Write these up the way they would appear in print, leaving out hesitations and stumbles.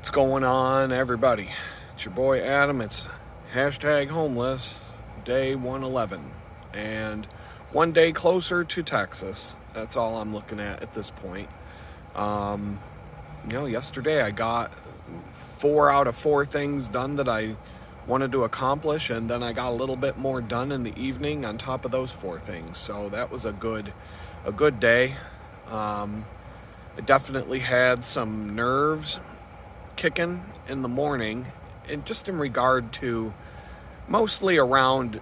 What's going on, everybody? It's your boy Adam. It's hashtag homeless, day 111, and one day closer to Texas. That's all I'm looking at this point. Yesterday I got 4 out of 4 things done that I wanted to accomplish, and then I got a little bit more done in the evening on top of those 4 things. So that was a good day. I definitely had some nerves kicking in the morning, and just in regard to mostly around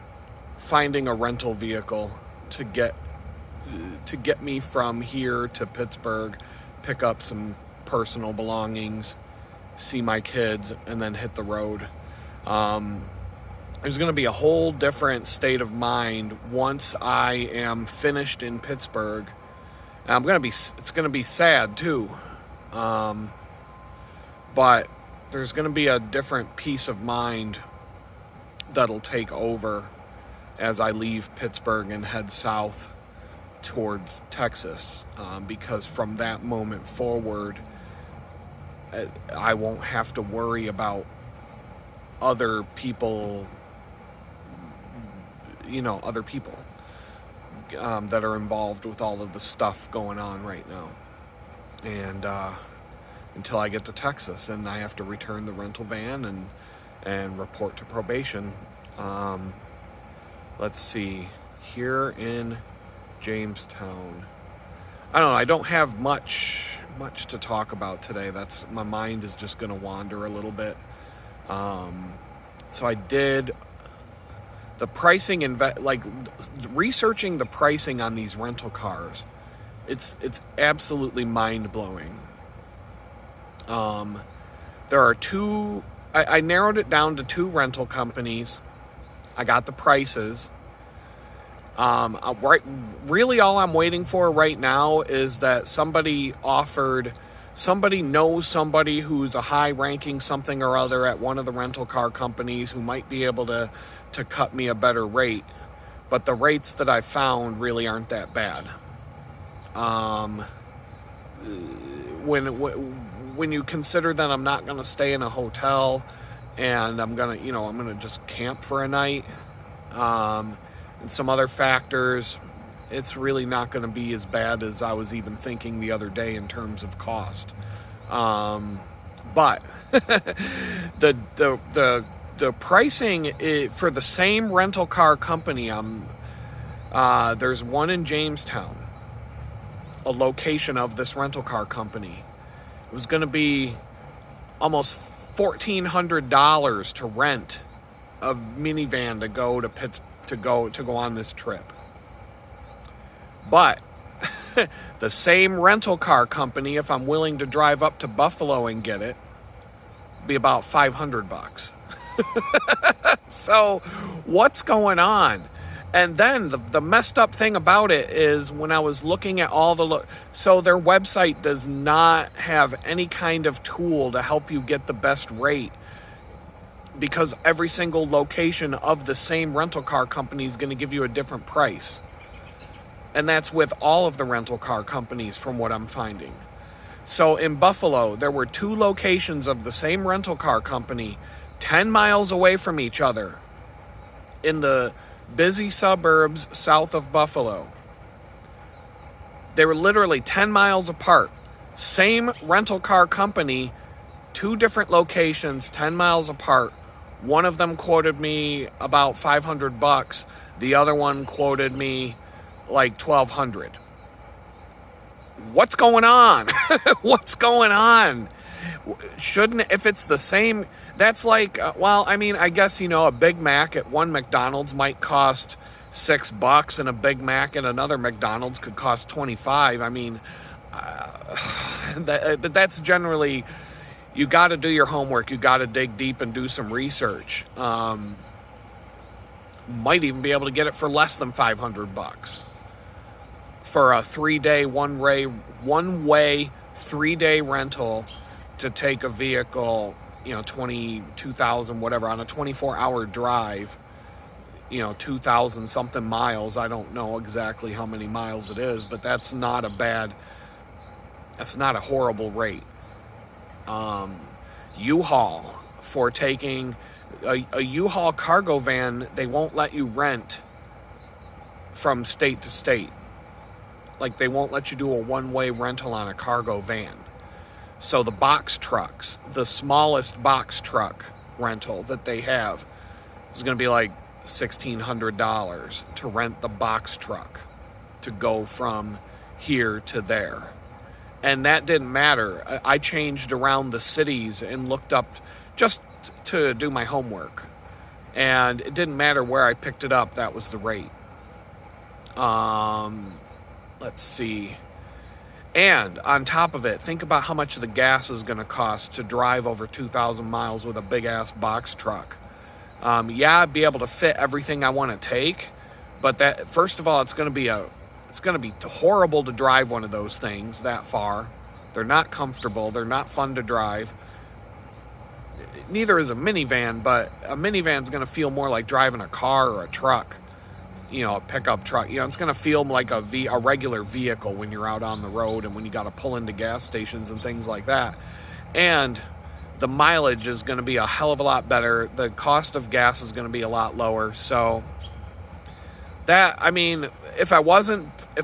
finding a rental vehicle to get me from here to Pittsburgh, pick up some personal belongings, see my kids, and then hit the road. There's going to be a whole different state of mind once I am finished in Pittsburgh. And it's going to be sad too. But there's going to be a different peace of mind that'll take over as I leave Pittsburgh and head south towards Texas. Because from that moment forward, I won't have to worry about other people that are involved with all of the stuff going on right now. And until I get to Texas and I have to return the rental van and report to probation. Let's see, here in Jamestown, I don't know, I don't have much to talk about today. My mind is just going to wander a little bit. So I did the pricing researching the pricing on these rental cars. It's absolutely mind-blowing. There are 2, I narrowed it down to 2 rental companies. I got the prices. Really all I'm waiting for right now is that somebody knows somebody who's a high-ranking something or other at one of the rental car companies who might be able to cut me a better rate. But the rates that I found really aren't that bad. When you consider that I'm not going to stay in a hotel and I'm going to just camp for a night, and some other factors, it's really not going to be as bad as I was even thinking the other day in terms of cost. But the pricing for the same rental car company, there's one in Jamestown, a location of this rental car company. It was going to be almost $1,400 to rent a minivan to go to to go on this trip. But the same rental car company, if I'm willing to drive up to Buffalo and get it, be about $500. So what's going on? And then the messed up thing about it is when I was looking at all so their website does not have any kind of tool to help you get the best rate, because every single location of the same rental car company is going to give you a different price. And that's with all of the rental car companies from what I'm finding. So in Buffalo, there were 2 locations of the same rental car company 10 miles away from each other in the busy suburbs south of Buffalo. They were literally 10 miles apart. Same rental car company, 2 different locations, 10 miles apart. One of them quoted me about $500. The other one quoted me like $1,200. What's going on? What's going on? If it's the same, that's like, I guess, a Big Mac at one McDonald's might cost $6, and a Big Mac at another McDonald's could cost $25. That's generally, you got to do your homework. You got to dig deep and do some research. Might even be able to get it for less than $500 for a 3-day one-way 3-day rental to take a vehicle, 22,000 whatever on a 24-hour drive, 2,000 something miles. I don't know exactly how many miles it is, but that's not a horrible rate. U-Haul for taking a U-Haul cargo van. They won't let you rent from state to state. Like, they won't let you do a one-way rental on a cargo van. So the box trucks, the smallest box truck rental that they have is going to be like $1,600 to rent the box truck to go from here to there. And that didn't matter. I changed around the cities and looked up just to do my homework. And it didn't matter where I picked it up, that was the rate. Let's see. And on top of it, think about how much the gas is going to cost to drive over 2,000 miles with a big-ass box truck. Yeah, I'd be able to fit everything I want to take, but that, first of all, it's going to be horrible to drive one of those things that far. They're not comfortable. They're not fun to drive. Neither is a minivan, but a minivan's going to feel more like driving a car or a truck. A pickup truck. It's going to feel like a regular vehicle when you're out on the road and when you got to pull into gas stations and things like that. And the mileage is going to be a hell of a lot better. The cost of gas is going to be a lot lower. So that, if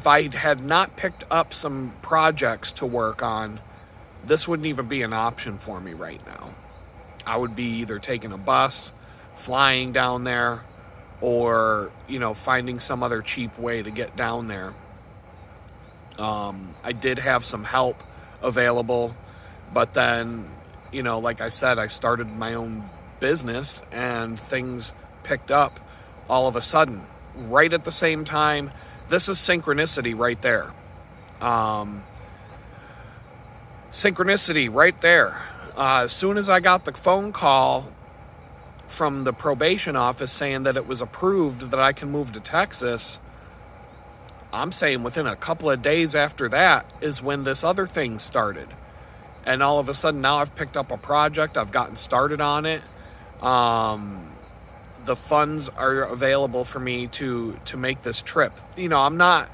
I had not picked up some projects to work on, this wouldn't even be an option for me right now. I would be either taking a bus, flying down there, or, finding some other cheap way to get down there. I did have some help available, but then, like I said, I started my own business and things picked up all of a sudden, right at the same time. This is synchronicity right there. Synchronicity right there. As soon as I got the phone call from the probation office saying that it was approved that I can move to Texas, I'm saying within a couple of days after that is when this other thing started. And all of a sudden now I've picked up a project. I've gotten started on it. The funds are available for me to make this trip. I'm not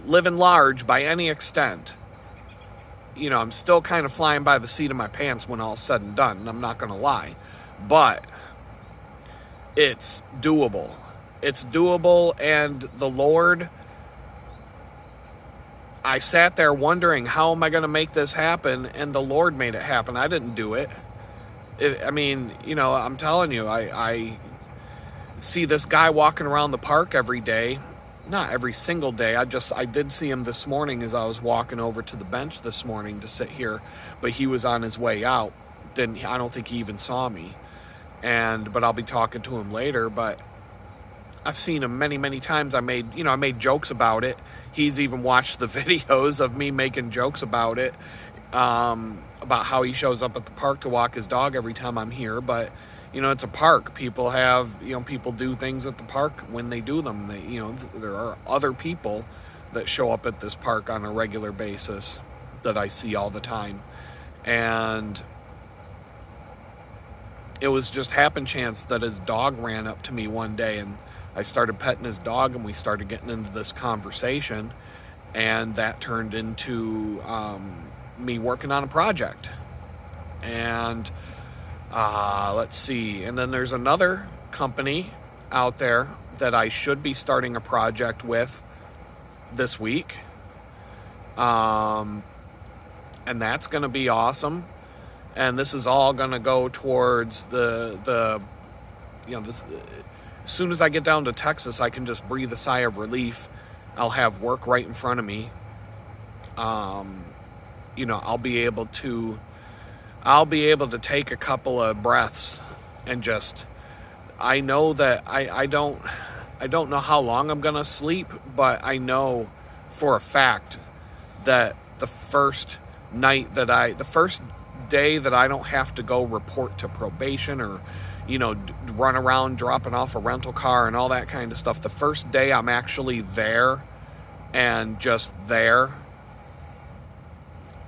living large by any extent. I'm still kind of flying by the seat of my pants when all's said and done, and I'm not going to lie. But it's doable. It's doable, and the Lord, I sat there wondering, how am I going to make this happen? And the Lord made it happen. I didn't do it. I'm telling you, I see this guy walking around the park every day. Not every single day. I did see him this morning as I was walking over to the bench this morning to sit here, but he was on his way out. I don't think he even saw me. But I'll be talking to him later. But I've seen him many, many times. I made jokes about it. He's even watched the videos of me making jokes about it, about how he shows up at the park to walk his dog every time I'm here. But it's a park. People people do things at the park when they do them. There are other people that show up at this park on a regular basis that I see all the time, and it was just happen chance that his dog ran up to me one day, and I started petting his dog, and we started getting into this conversation, and that turned into me working on a project. And let's see, and then there's another company out there that I should be starting a project with this week, and that's going to be awesome. And this is all going to go towards this. As soon as I get down to Texas, I can just breathe a sigh of relief. I'll have work right in front of me. I'll be able to take a couple of breaths and just, I know that I don't know how long I'm going to sleep, but I know for a fact that the first day that I don't have to go report to probation or, run around dropping off a rental car and all that kind of stuff, the first day I'm actually there and just there,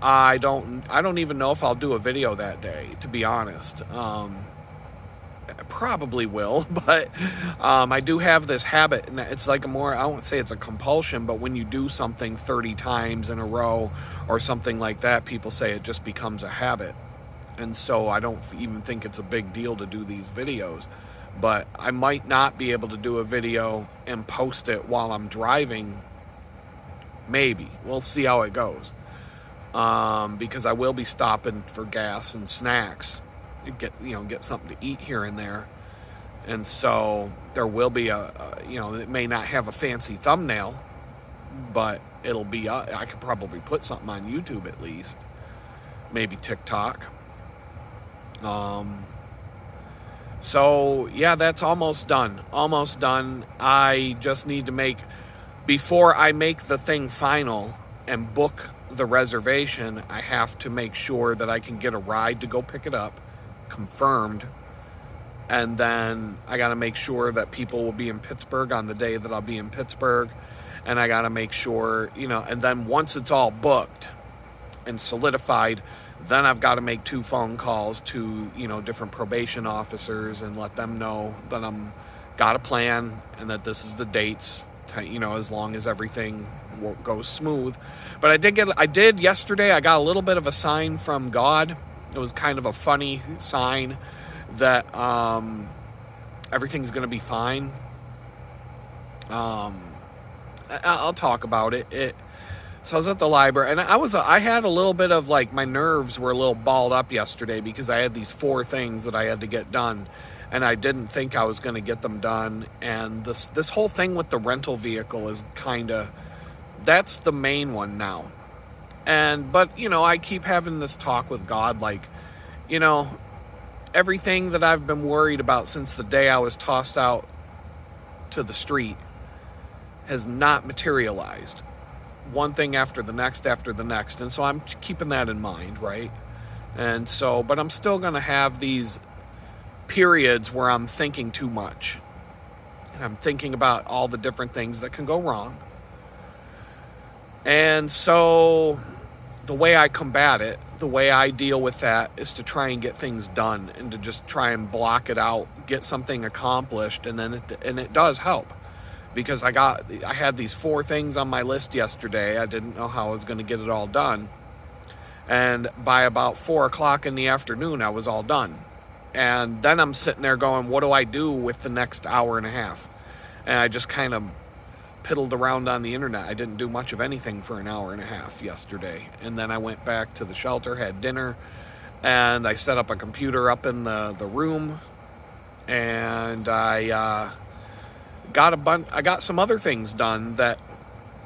I don't even know if I'll do a video that day, to be honest. I probably will, but I do have this habit, and it's like I won't say it's a compulsion, but when you do something 30 times in a row or something like that, people say it just becomes a habit. And so I don't even think it's a big deal to do these videos. But I might not be able to do a video and post it while I'm driving. Maybe. We'll see how it goes. Because I will be stopping for gas and snacks. Get something to eat here and there. And so there will be it may not have a fancy thumbnail, but it'll be, I could probably put something on YouTube at least. Maybe TikTok. So yeah, that's almost done. Almost done. I just need to before I make the thing final and book the reservation, I have to make sure that I can get a ride to go pick it up, confirmed. And then I got to make sure that people will be in Pittsburgh on the day that I'll be in Pittsburgh. And I got to make sure, and then once it's all booked and solidified, then I've got to make 2 phone calls to, different probation officers and let them know that got a plan and that this is the dates, as long as everything goes smooth. But I did yesterday, I got a little bit of a sign from God. It was kind of a funny sign that everything's going to be fine. I'll talk about it. So I was at the library, and I had a little bit of my nerves were a little balled up yesterday because I had these 4 things that I had to get done, and I didn't think I was going to get them done. And this whole thing with the rental vehicle is that's the main one now. But I keep having this talk with God, everything that I've been worried about since the day I was tossed out to the street has not materialized. One thing after the next. And so I'm keeping that in mind, right? And so, but I'm still going to have these periods where I'm thinking too much. And I'm thinking about all the different things that can go wrong. And so the way I combat it, the way I deal with that is to try and get things done and to just try and block it out, get something accomplished. And then it does help. Because I had these 4 things on my list yesterday. I didn't know how I was going to get it all done. And by about 4 o'clock in the afternoon, I was all done. And then I'm sitting there going, what do I do with the next hour and a half? And I just kind of piddled around on the internet. I didn't do much of anything for an hour and a half yesterday. And then I went back to the shelter, had dinner, and I set up a computer up in the room. And I got some other things done that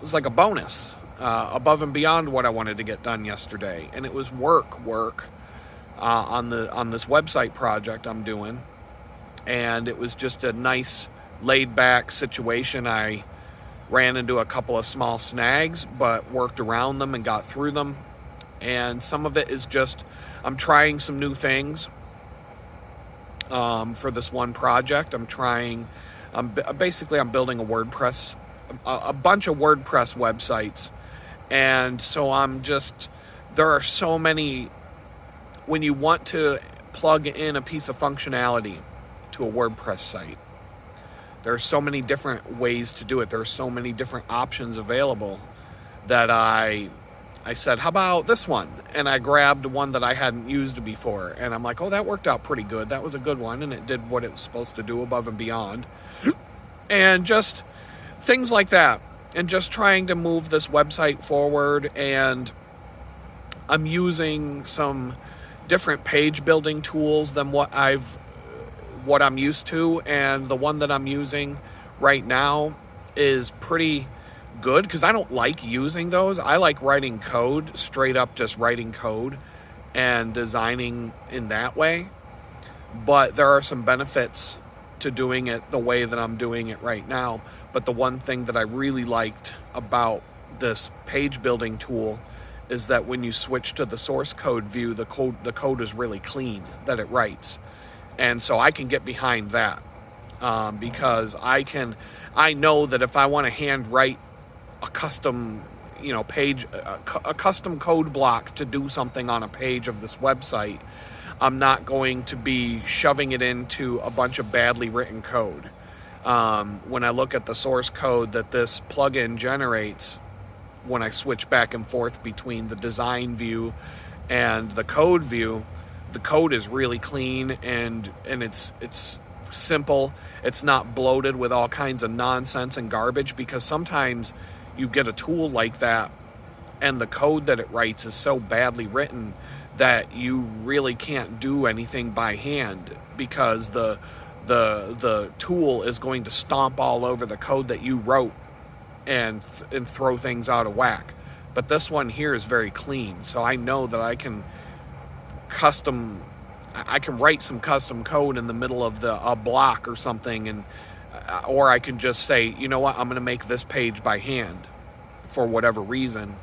was like a bonus, above and beyond what I wanted to get done yesterday. And it was work on this website project I'm doing. And it was just a nice laid back situation. I ran into a couple of small snags, but worked around them and got through them. And some of it is just, I'm trying some new things for this one project. I'm building a WordPress, a bunch of WordPress websites. And so there are so many, when you want to plug in a piece of functionality to a WordPress site, there are so many different ways to do it. There are so many different options available that I said, how about this one? And I grabbed one that I hadn't used before. And I'm like, oh, that worked out pretty good. That was a good one. And it did what it was supposed to do above and beyond. And just things like that. And just trying to move this website forward. And I'm using some different page building tools than what I'm used to. And the one that I'm using right now is pretty good because I don't like using those. I like writing code, straight up just writing code and designing in that way. But there are some benefits to doing it the way that I'm doing it right now. But the one thing that I really liked about this page building tool is that when you switch to the source code view, the code is really clean that it writes. And so I can get behind that because I know that if I want to hand write a custom, page, a custom code block to do something on a page of this website, I'm not going to be shoving it into a bunch of badly written code. When I look at the source code that this plugin generates, when I switch back and forth between the design view and the code view, the code is really clean, and it's simple. It's not bloated with all kinds of nonsense and garbage, because sometimes you get a tool like that and the code that it writes is so badly written that you really can't do anything by hand, because the tool is going to stomp all over the code that you wrote and throw things out of whack. But this one here is very clean, so I know that I can write some custom code in the middle of a block or something, and or I can just say, you know what, I'm going to make this page by hand for whatever reason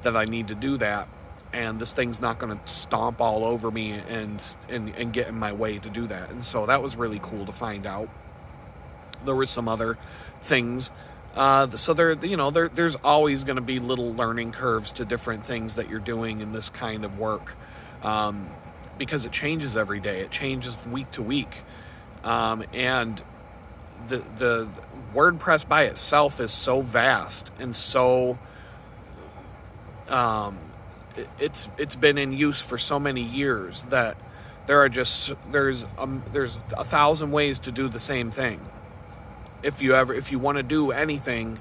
that I need to do that, and this thing's not going to stomp all over me and get in my way to do that. And so that was really cool to find out. There were some other things. So there's always going to be little learning curves to different things that you're doing in this kind of work, because it changes every day. It changes week to week, and the WordPress by itself is so vast and so it's been in use for so many years that there's 1,000 ways to do the same thing. If you want to do anything,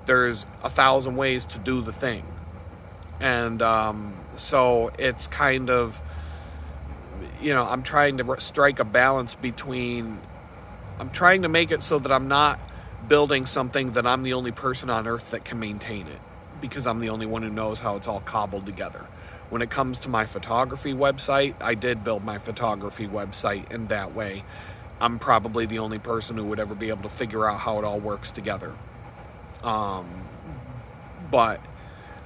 there's 1,000 ways to do the thing. And so it's kind of, I'm trying to strike a balance between, I'm trying to make it so that I'm not building something that I'm the only person on earth that can maintain it, because I'm the only one who knows how it's all cobbled together. When it comes to my photography website, I did build my photography website in that way. I'm probably the only person who would ever be able to figure out how it all works together. But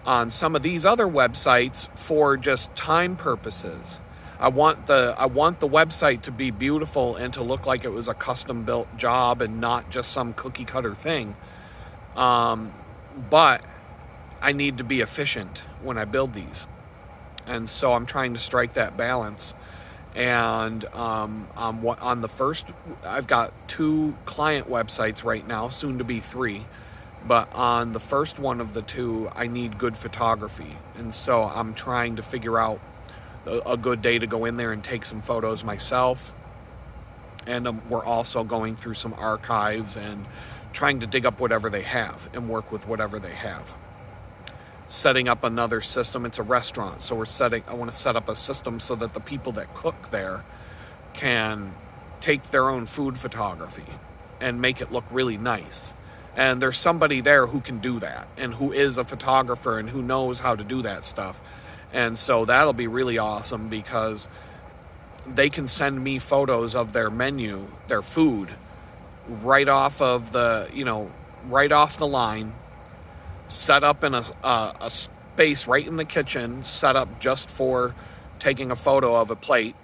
on some of these other websites, for just time purposes, I want the website to be beautiful and to look like it was a custom built job and not just some cookie cutter thing. But I need to be efficient when I build these. And so I'm trying to strike that balance. And on the first, I've got 2 client websites right now, soon to be 3. But on the first one of the 2, I need good photography. And so I'm trying to figure out a good day to go in there and take some photos myself. And we're also going through some archives and trying to dig up whatever they have and work with whatever they have. Setting up another system. It's a restaurant, so I want to set up a system so that the people that cook there can take their own food photography and make it look really nice. And there's somebody there who can do that, and who is a photographer and who knows how to do that stuff. And so that'll be really awesome, because they can send me photos of their menu, their food, right off the line, set up in a space right in the kitchen, set up just for taking a photo of a plate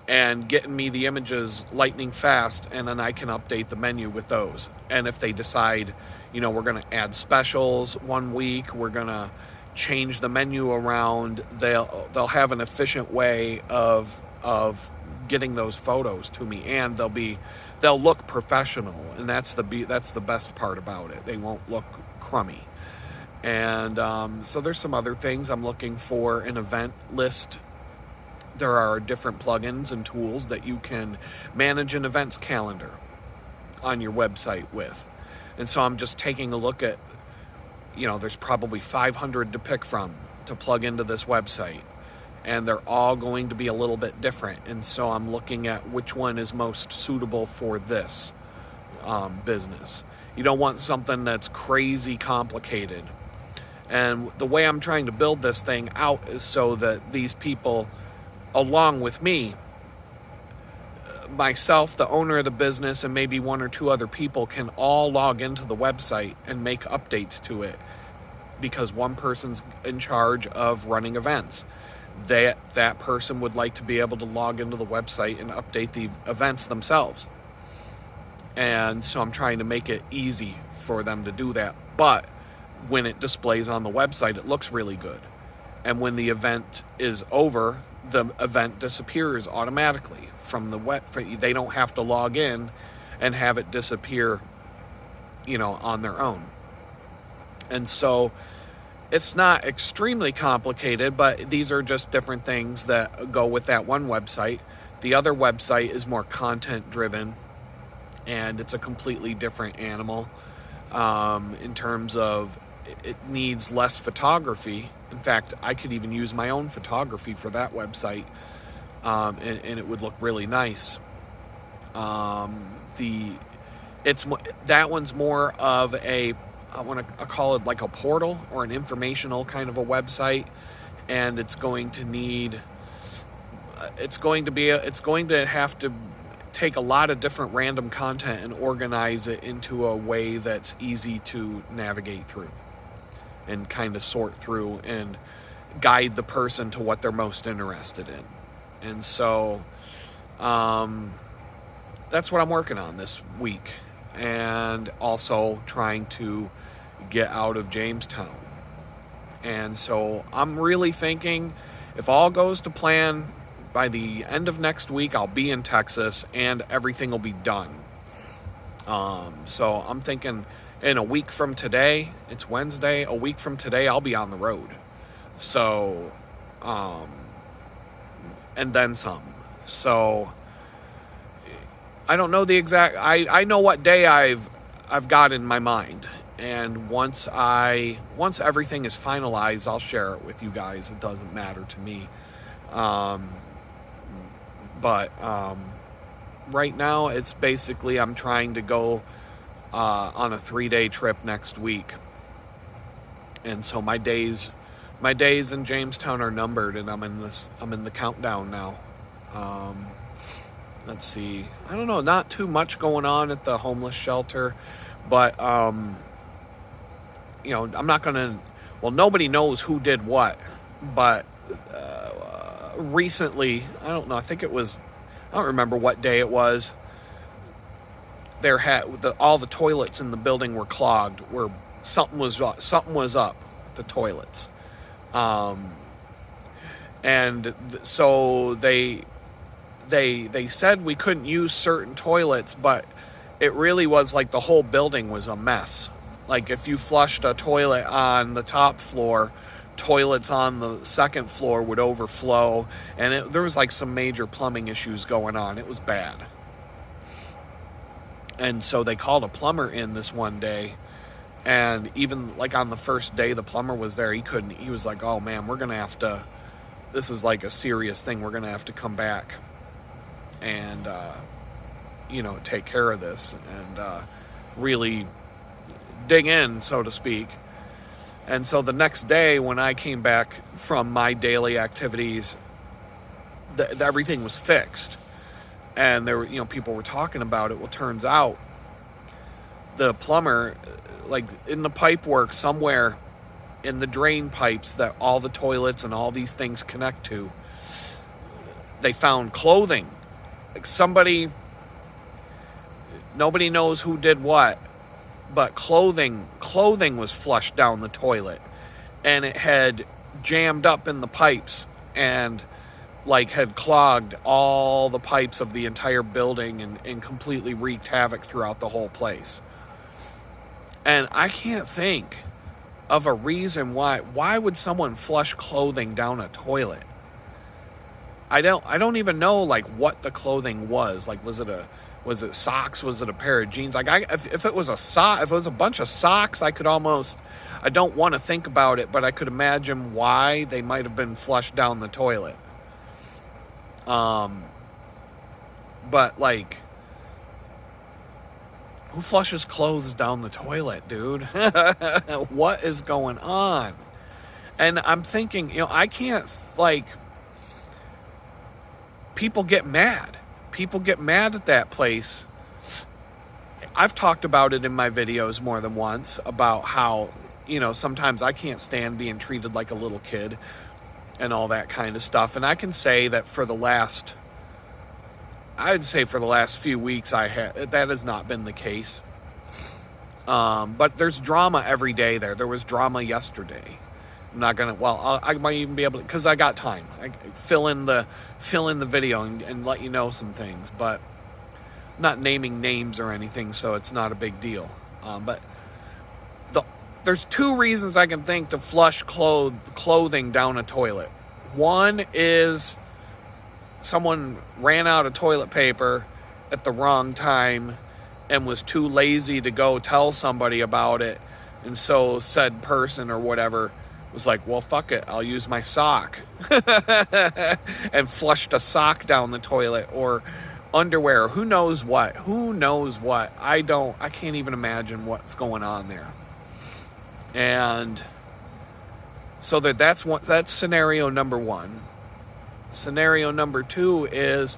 and getting me the images lightning fast, and then I can update the menu with those. And if they decide, we're going to add specials one week, we're going to change the menu around, they'll have an efficient way of getting those photos to me, and they'll look professional, and that's the best part about it. They won't look crummy. And so there's some other things. I'm looking for an event list. There are different plugins and tools that you can manage an events calendar on your website with. And so I'm just taking a look at, there's probably 500 to pick from to plug into this website. And they're all going to be a little bit different. And so I'm looking at which one is most suitable for this business. You don't want something that's crazy complicated. And the way I'm trying to build this thing out is so that these people, along with me, myself, the owner of the business, and maybe 1 or 2 other people, can all log into the website and make updates to it, because one person's in charge of running events. That person would like to be able to log into the website and update the events themselves. And so I'm trying to make it easy for them to do that. But when it displays on the website, it looks really good. And when the event is over, the event disappears automatically from the web. They don't have to log in and have it disappear, on their own. And so It's not extremely complicated, but these are just different things that go with that one website. The other website is more content driven, and it's a completely different animal in terms of it needs less photography. In fact, I could even use my own photography for that website, and it would look really nice. That one's more of a, I call it like a portal or an informational kind of a website, and it's going to have to take a lot of different random content and organize it into a way that's easy to navigate through and kind of sort through and guide the person to what they're most interested in. And so that's what I'm working on this week, and also trying to get out of Jamestown. And so I'm really thinking, if all goes to plan, by the end of next week I'll be in Texas and everything will be done. So I'm thinking in a week from today, it's Wednesday, a week from today I'll be on the road. So and then some. So I don't know the exact, I know what day I've got in my mind, and once everything is finalized, I'll share it with you guys. It doesn't matter to me. But right now it's basically I'm trying to go on a 3-day trip next week, and so my days in Jamestown are numbered, and I'm in the countdown now. Let's see, I don't know, not too much going on at the homeless shelter, but I'm not gonna, nobody knows who did what, but recently, I don't know, I don't remember what day it was, all the toilets in the building were clogged, where something was up with the toilets. So they said we couldn't use certain toilets, but it really was like the whole building was a mess. Like if you flushed a toilet on the top floor, toilets on the second floor would overflow, and there was like some major plumbing issues going on. It was bad. And so they called a plumber in this one day, and even like on the first day the plumber was there, he was like, oh man, this is like a serious thing, we're gonna have to come back and take care of this and really dig in, so to speak. And so the next day when I came back from my daily activities, everything was fixed, and there were, people were talking about it. Well, turns out the plumber, like in the pipe work somewhere in the drain pipes that all the toilets and all these things connect to, they found clothing. Like nobody knows who did what, but clothing was flushed down the toilet, and it had jammed up in the pipes and like had clogged all the pipes of the entire building and completely wreaked havoc throughout the whole place. And I can't think of a reason why would someone flush clothing down a toilet? I don't even know like what the clothing was. Like was it socks? Was it a pair of jeans? Like if it was a bunch of socks, I don't want to think about it, but I could imagine why they might have been flushed down the toilet. But like, who flushes clothes down the toilet, dude? What is going on? And I'm thinking, I can't, like, people get mad. People get mad at that place. I've talked about it in my videos more than once about how, sometimes I can't stand being treated like a little kid and all that kind of stuff. And I can say that for the last few weeks, that has not been the case. But there's drama every day there. There was drama yesterday. I'm not gonna. I might even be able to, because I got time. I fill in the video and let you know some things. But I'm not naming names or anything, so it's not a big deal. But there's two reasons I can think to flush clothing down a toilet. One is someone ran out of toilet paper at the wrong time and was too lazy to go tell somebody about it. And so said person or whatever was like, well, fuck it, I'll use my sock. And flushed a sock down the toilet, or underwear, who knows what. I can't even imagine what's going on there. And so that's scenario number one. Scenario number two is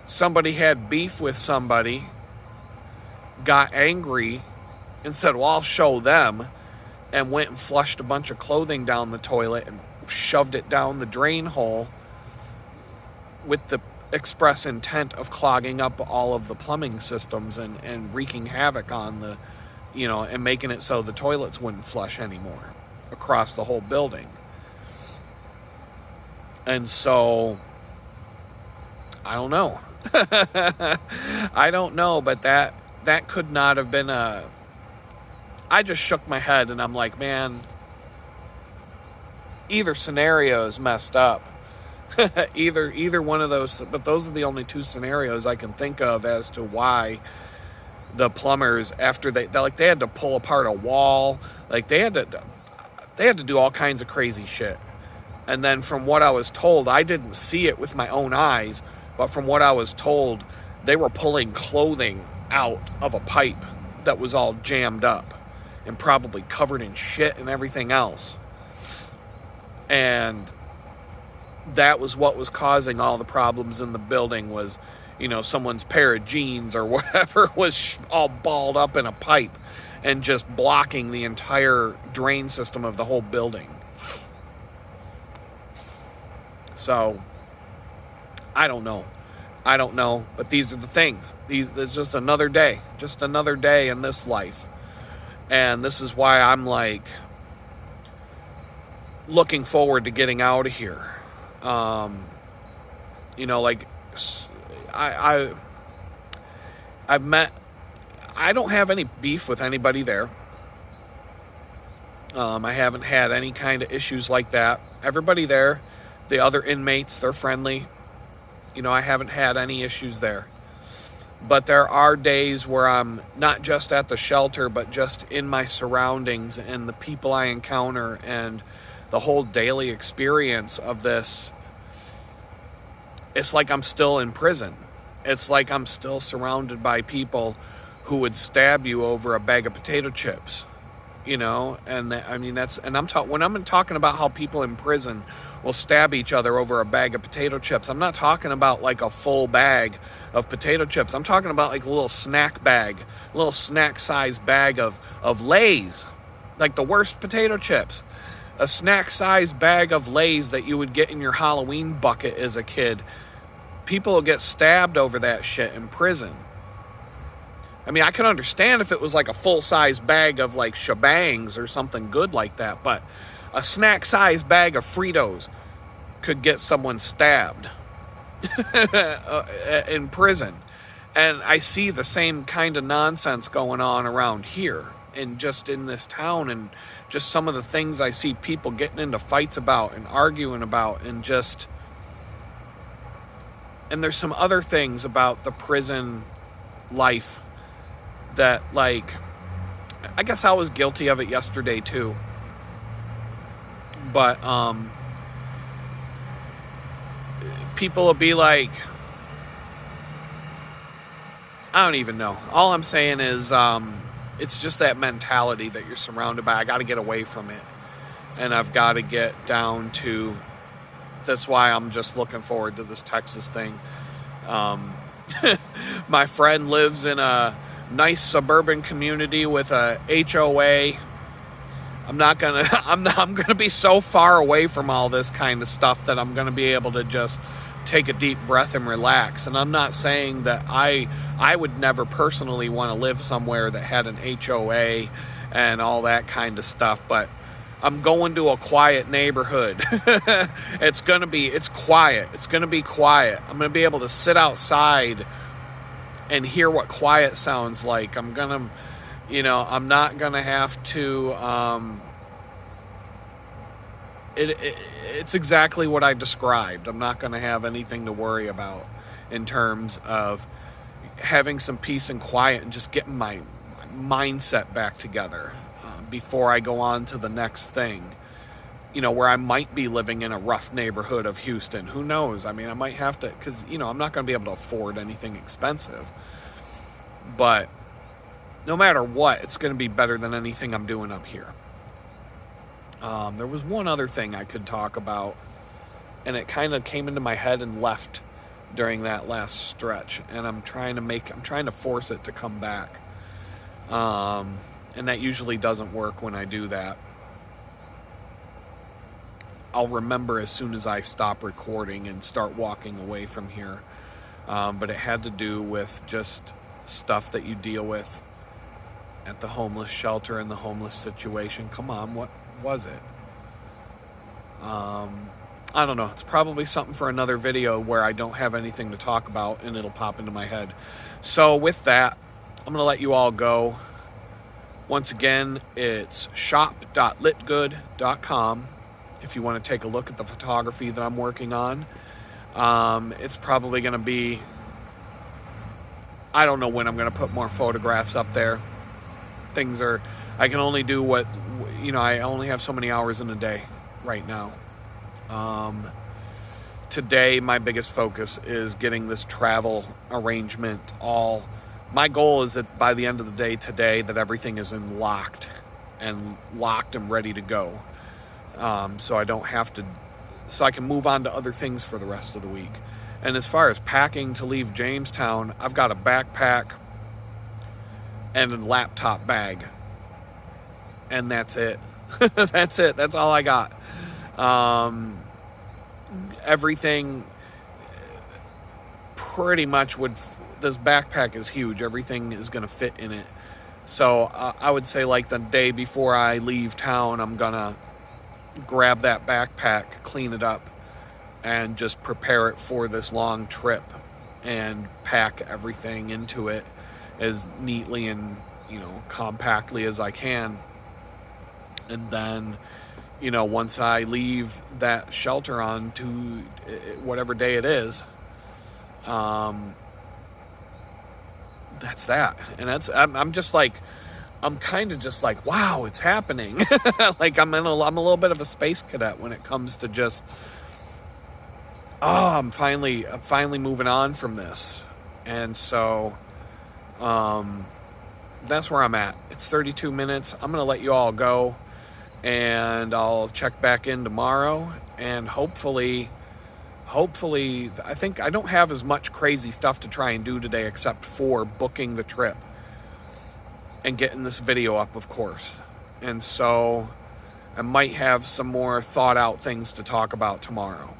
somebody had beef with somebody, got angry, and said, well, I'll show them, and went and flushed a bunch of clothing down the toilet and shoved it down the drain hole with the express intent of clogging up all of the plumbing systems and wreaking havoc on the, and making it so the toilets wouldn't flush anymore across the whole building. And so, I don't know. I don't know, but that could not have been I just shook my head and I'm like, man, either scenario is messed up. either one of those, but those are the only two scenarios I can think of as to why the plumbers, after they had to pull apart a wall, like they had to do all kinds of crazy shit. And then from what I was told, I didn't see it with my own eyes, but from what I was told, they were pulling clothing out of a pipe that was all jammed up and probably covered in shit and everything else. And that was what was causing all the problems in the building, was, someone's pair of jeans or whatever was all balled up in a pipe and just blocking the entire drain system of the whole building. So, I don't know, but these are the things. It's just another day in this life. And this is why I'm like looking forward to getting out of here. I don't have any beef with anybody there. I haven't had any kind of issues like that. Everybody there, the other inmates, they're friendly. I haven't had any issues there. But there are days where I'm not just at the shelter, but just in my surroundings and the people I encounter and the whole daily experience of this. It's like I'm still in prison. It's like I'm still surrounded by people who would stab you over a bag of potato chips, and when I'm talking about how people in prison will stab each other over a bag of potato chips, I'm not talking about like a full bag of potato chips. I'm talking about like a little snack size bag of Lay's, like the worst potato chips. A snack size bag of Lay's that you would get in your Halloween bucket as a kid. People will get stabbed over that shit in prison. I could understand if it was like a full-size bag of like shebangs or something good like that, but a snack-size bag of Fritos could get someone stabbed in prison. And I see the same kind of nonsense going on around here and just in this town, and just some of the things I see people getting into fights about and arguing about, and there's some other things about the prison life that, like, I guess I was guilty of it yesterday too. But people will be like, I don't even know. All I'm saying is it's just that mentality that you're surrounded by. I got to get away from it. And I've got to get down to, that's why I'm just looking forward to this Texas thing. My friend lives in a nice suburban community with a HOA. I'm gonna be so far away from all this kind of stuff that I'm gonna be able to just take a deep breath and relax. And I'm not saying that I would never personally want to live somewhere that had an HOA and all that kind of stuff, but I'm going to a quiet neighborhood. It's quiet. It's going to be quiet. I'm going to be able to sit outside and hear what quiet sounds like. I'm going to, I'm not going to have to, it's exactly what I described. I'm not going to have anything to worry about in terms of having some peace and quiet and just getting my mindset back together before I go on to the next thing, where I might be living in a rough neighborhood of Houston. Who knows? I mean, I might have to, because, I'm not going to be able to afford anything expensive. But no matter what, it's going to be better than anything I'm doing up here. There was one other thing I could talk about, and it kind of came into my head and left during that last stretch, and I'm trying to force it to come back. And that usually doesn't work when I do that. I'll remember as soon as I stop recording and start walking away from here. But it had to do with just stuff that you deal with at the homeless shelter and the homeless situation. Come on, what was it? I don't know. It's probably something for another video where I don't have anything to talk about and it'll pop into my head. So with that, I'm going to let you all go. Once again, it's shop.litgood.com if you want to take a look at the photography that I'm working on. It's probably going to be, I don't know when I'm going to put more photographs up there. I can only do what, I only have so many hours in a day right now. Today, my biggest focus is getting this travel arrangement my goal is that by the end of the day today, that everything is locked and ready to go. So I can move on to other things for the rest of the week. And as far as packing to leave Jamestown, I've got a backpack and a laptop bag. And that's it. That's it. That's all I got. Everything pretty much this backpack is huge. Everything is going to fit in it. So I would say like the day before I leave town, I'm going to grab that backpack, clean it up, and just prepare it for this long trip and pack everything into it as neatly and, compactly as I can. And then, once I leave that shelter on to whatever day it is, that's that. And I'm kind of just like, wow, it's happening. Like I'm a little bit of a space cadet when it comes to just, I'm finally moving on from this. And so, that's where I'm at. It's 32 minutes. I'm going to let you all go, and I'll check back in tomorrow, and hopefully, I think I don't have as much crazy stuff to try and do today except for booking the trip and getting this video up, of course. And so I might have some more thought out things to talk about tomorrow.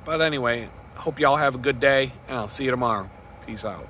But anyway, hope y'all have a good day, and I'll see you tomorrow. Peace out.